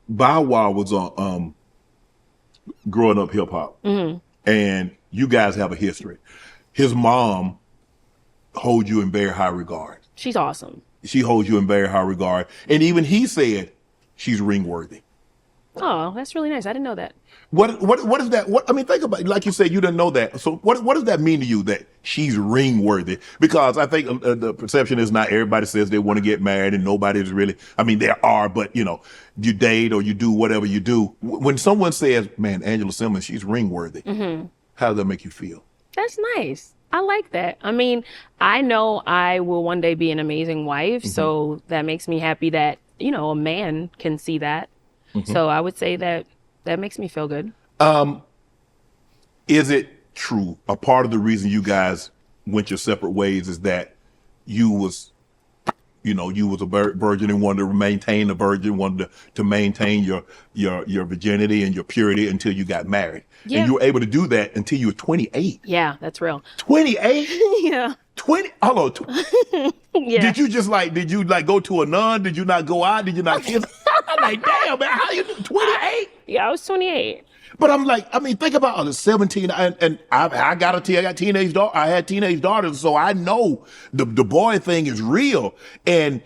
Bow Wow was on growing up hip hop, and you guys have a history. His mom holds you in very high regard. She's awesome. She holds you in very high regard, and even he said she's ring worthy. Oh, that's really nice. I didn't know that. What is that? What I mean, think about it. Like you said, you didn't know that. So what does that mean to you that she's ring worthy? Because I think the perception is not everybody says they want to get married, and nobody's really. I mean, there are, but you know, you date or you do whatever you do. When someone says, "Man, Angela Simmons, she's ring worthy," how does that make you feel? That's nice. I like that. I mean, I know I will one day be an amazing wife, so that makes me happy that a man can see that. So I would say that makes me feel good. Is it true? A part of the reason you guys went your separate ways is that you was a virgin and wanted to maintain a virgin, wanted to maintain your virginity and your purity until you got married. Yeah. And you were able to do that until you were 28. Yeah, that's real. 28? Yeah. 20? Hello. Yeah. Did you go to a nun? Did you not go out? Did you not kiss? I'm like, damn, man, how you do 28? Yeah, I was 28. But I'm like, I mean, think about it. 17, and I got teenage daughter. I had teenage daughters, so I know the boy thing is real. And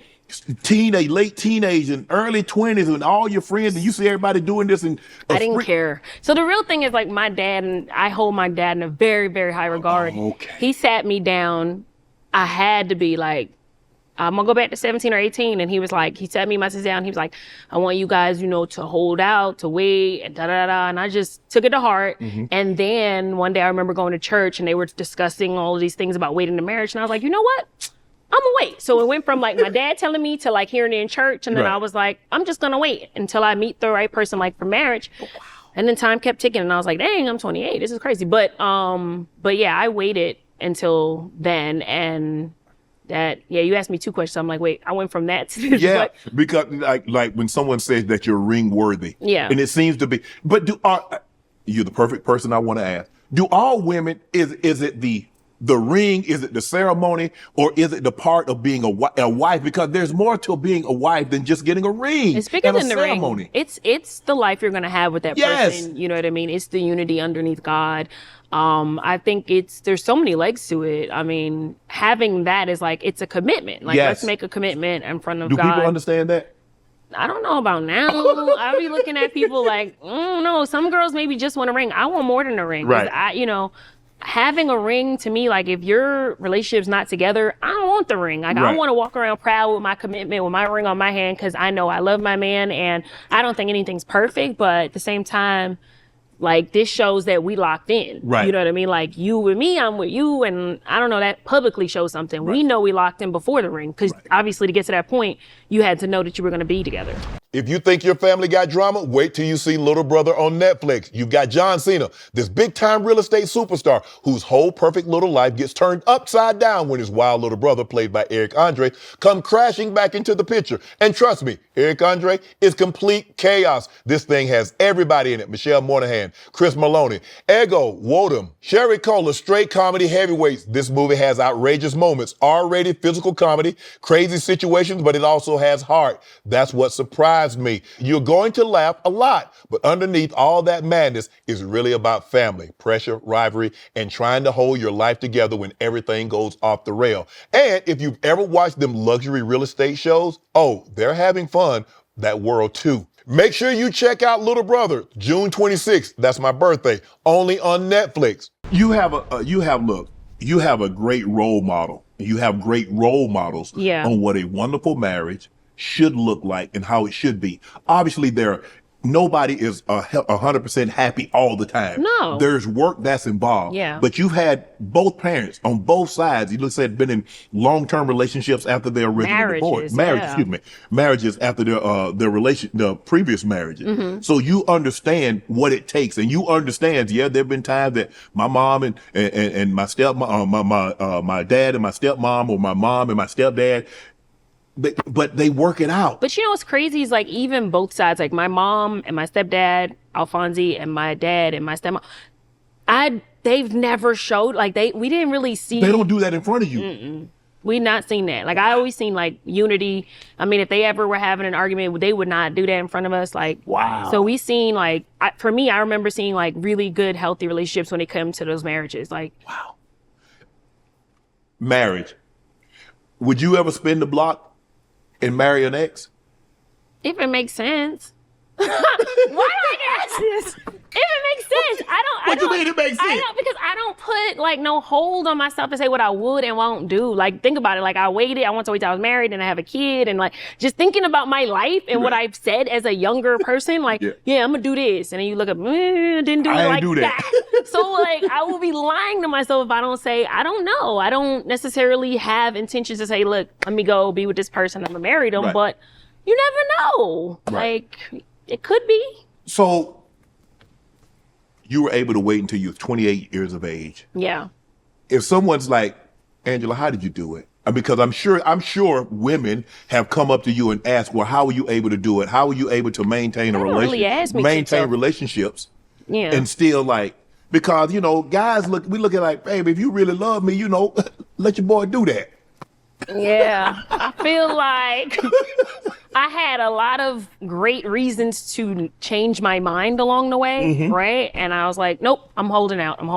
late teenage and early 20s, and all your friends, and you see everybody doing this, and I didn't care. So the real thing is, like, my dad, and I hold my dad in a very, very high regard. Oh, okay. He sat me down. I had to be like, I'm gonna go back to 17 or 18. And he sat me and my sister down. He was like, I want you guys, to hold out, to wait, and da-da-da-da. And I just took it to heart. And then one day I remember going to church and they were discussing all of these things about waiting to marriage. And I was like, you know what? I'm gonna wait. So it went from like my dad telling me to like hearing it in church. And then I was like, I'm just gonna wait until I meet the right person like for marriage. Oh, wow. And then time kept ticking and I was like, dang, I'm 28. This is crazy. But yeah, I waited until then. And you asked me two questions. I'm like, wait, I went from that to this. Yeah, because like when someone says that you're ring worthy, and it seems to be, but you're the perfect person I want to ask. Do all women, is it the ring, is it the ceremony, or is it the part of being a wife? Because there's more to being a wife than just getting a ring. It's bigger than the ceremony. Ring. It's the life you're gonna have with that person. You know what I mean? It's the unity underneath God. I think there's so many legs to it. I mean, having that is like, it's a commitment. Like, let's make a commitment in front of God. Do people understand that? I don't know about now. I'll be looking at people like, no, some girls maybe just want a ring. I want more than a ring. Right. Having a ring to me, like if your relationship's not together, I don't want the ring. Like I want to walk around proud with my commitment, with my ring on my hand, because I know I love my man and I don't think anything's perfect, but at the same time, like this shows that we locked in. Right. You know what I mean? Like you with me, I'm with you. And I don't know, that publicly shows something. Right. We know we locked in before the ring because obviously to get to that point, you had to know that you were going to be together. If you think your family got drama, wait till you see Little Brother on Netflix. You've got John Cena, this big-time real estate superstar whose whole perfect little life gets turned upside down when his wild little brother, played by Eric Andre, come crashing back into the picture. And trust me, Eric Andre is complete chaos. This thing has everybody in it. Michelle Monaghan, Chris Maloney, Ego, Wodum, Sherry Cola, straight comedy heavyweights. This movie has outrageous moments, R-rated physical comedy, crazy situations, but it also has heart. That's what surprised me. You're going to laugh a lot, but underneath all that madness is really about family, pressure, rivalry, and trying to hold your life together when everything goes off the rail. And if you've ever watched them luxury real estate shows, they're having fun, that world too. Make sure you check out Little Brother, June 26th. That's my birthday, only on Netflix. You have a great role model. You have great role models on what a wonderful marriage should look like and how it should be. Obviously, nobody is 100% happy all the time. No. There's work that's involved. Yeah. But you've had both parents on both sides. You said been in long-term relationships after their original divorce. Marriages after their previous marriages. Mm-hmm. So you understand what it takes, and you understand. Yeah, there've been times that my mom and my stepmom, my dad and my stepmom, or my mom and my stepdad. But they work it out. But you know what's crazy is like even both sides, like my mom and my stepdad, Alfonsi, and my dad and my stepmom, they've never showed, like we didn't really see. They don't do that in front of you. We not seen that. Like, I always seen like unity. I mean, if they ever were having an argument, they would not do that in front of us. Like, wow. So we seen like, for me, I remember seeing like really good, healthy relationships when it comes to those marriages. Like, wow. Marriage. Would you ever spin the block and marry an ex? if it makes sense. Why do I ask this? If it makes sense, What do you mean it makes sense? I don't, because I don't put like no hold on myself to say what I would and won't do. Like, think about it. Like, I waited. I want to wait till I was married and I have a kid, and like just thinking about my life and what I've said as a younger person. Like, yeah, I'm gonna do this, and then you look up, didn't do it like that. So like, I will be lying to myself if I don't say I don't know. I don't necessarily have intentions to say, look, let me go be with this person. I'm gonna marry them, but you never know. Like, it could be. So you were able to wait until you were 28 years of age. Yeah. If someone's like, Angela, how did you do it? Because I'm sure women have come up to you and asked, well, how were you able to do it? How were you able to maintain a relationship, maintain relationships, and still like, because, you know, guys we look at like, baby, if you really love me, you know, let your boy do that. Yeah, I feel like I had a lot of great reasons to change my mind along the way, right? And I was like, nope, I'm holding out. And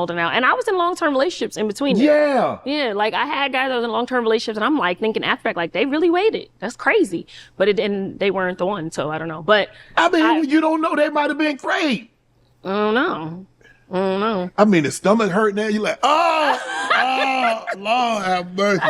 I was in long-term relationships in between. Yeah. Yeah, like I had guys that was in long-term relationships, and I'm like thinking after like they really waited. That's crazy. But and they weren't the one, so I don't know. But I mean, you don't know, they might have been great. I don't know. I mean, the stomach hurt now. You're like, oh, Lord have mercy.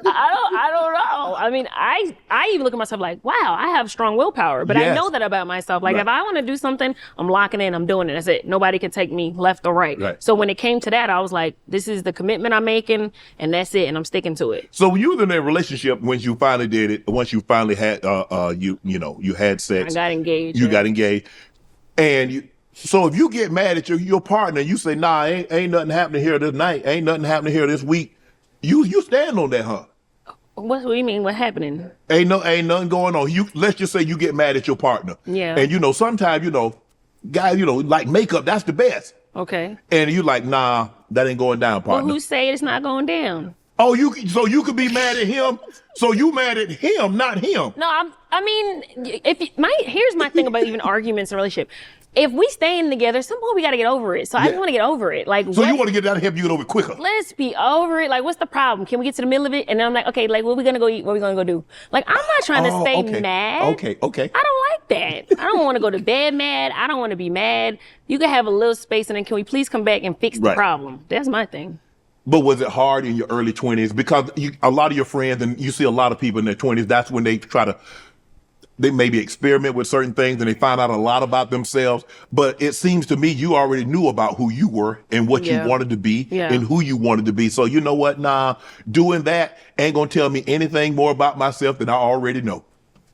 I don't know. I mean, I even look at myself like, wow, I have strong willpower, but I know that about myself. Like, if I want to do something, I'm locking in, I'm doing it. That's it. Nobody can take me left or right. So when it came to that, I was like, this is the commitment I'm making, and that's it, and I'm sticking to it. So you were in a relationship when you finally did it. Once you finally had, you had sex. I got engaged. You got engaged, and so if you get mad at your partner, you say, nah, ain't nothing happening here this night. Ain't nothing happening here this week. You stand on that, huh? What do you mean? What happening? Ain't nothing going on. Let's just say you get mad at your partner. Yeah. And sometimes, guys, like makeup, that's the best. Okay. And you like, nah, that ain't going down, partner. Well, who say it's not going down? Oh, so you could be mad at him. So you mad at him, not him. No, here's my thing about even arguments in a relationship. If we staying together, some point we gotta get over it. So I just want to get over it. Like, so you want to get out of here, you get over it quicker. Let's be over it. Like, what's the problem? Can we get to the middle of it? And then I'm like, okay, like, what we gonna go eat? What we gonna go do? Like, I'm not trying to stay mad. Okay. I don't like that. I don't want to go to bed mad. I don't want to be mad. You can have a little space, and then can we please come back and fix the problem? That's my thing. But was it hard in your early 20s? Because a lot of your friends, and you see a lot of people in their 20s, that's when they they maybe experiment with certain things and they find out a lot about themselves. But it seems to me you already knew about who you were and what you wanted to be and who you wanted to be. So you know what? Nah, doing that ain't going to tell me anything more about myself than I already know.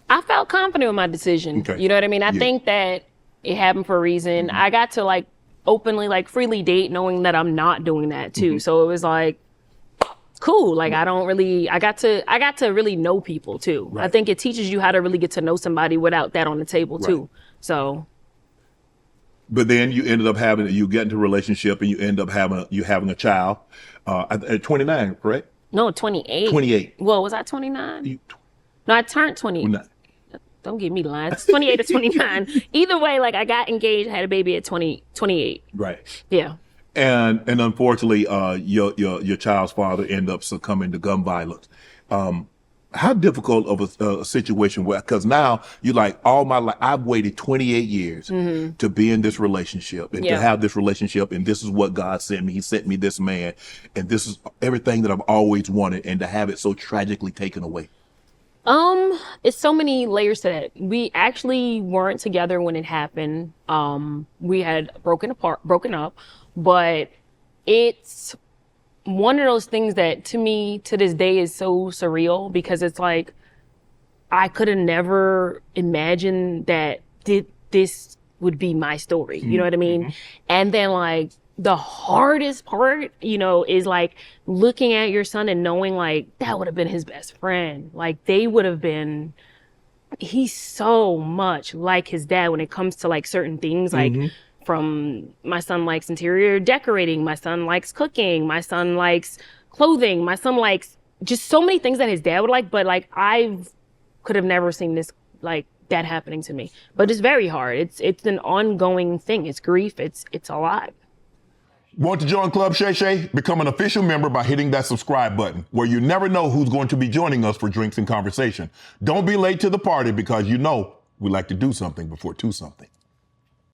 I felt confident with my decision. Okay. You know what I mean? I think that it happened for a reason. I got to like openly, like freely date knowing that I'm not doing that too. So it was like, cool. Like, I got to really know people too. I think it teaches you how to really get to know somebody without that on the table too. So. But then you ended up you get into a relationship and you end up having a child at 29, correct? No, 28. 28. Well, was I 29? No, I turned 20. Don't get me lying. It's 28 to 29. Either way, like I got engaged, had a baby at 28. Right. Yeah. And unfortunately, your child's father ended up succumbing to gun violence. How difficult of a situation? Because now you're like, all my life, I've waited 28 years to be in this relationship and to have this relationship, and this is what God sent me. He sent me this man, and this is everything that I've always wanted, and to have it so tragically taken away. It's so many layers to that. We actually weren't together when it happened. We had broken up. But it's one of those things that to me, to this day, is so surreal because it's like, I could have never imagined that this would be my story. You know what I mean? And then like the hardest part, is like looking at your son and knowing like that would have been his best friend. Like he's so much like his dad when it comes to like certain things, like from my son likes interior decorating, my son likes cooking, my son likes clothing, my son likes just so many things that his dad would like, but like I could have never seen this like that happening to me. But it's very hard. It's an ongoing thing. It's grief. It's a lot. Want to join Club Shay Shay? Become an official member by hitting that subscribe button, where you never know who's going to be joining us for drinks and conversation. Don't be late to the party, because you know we like to do something before two something.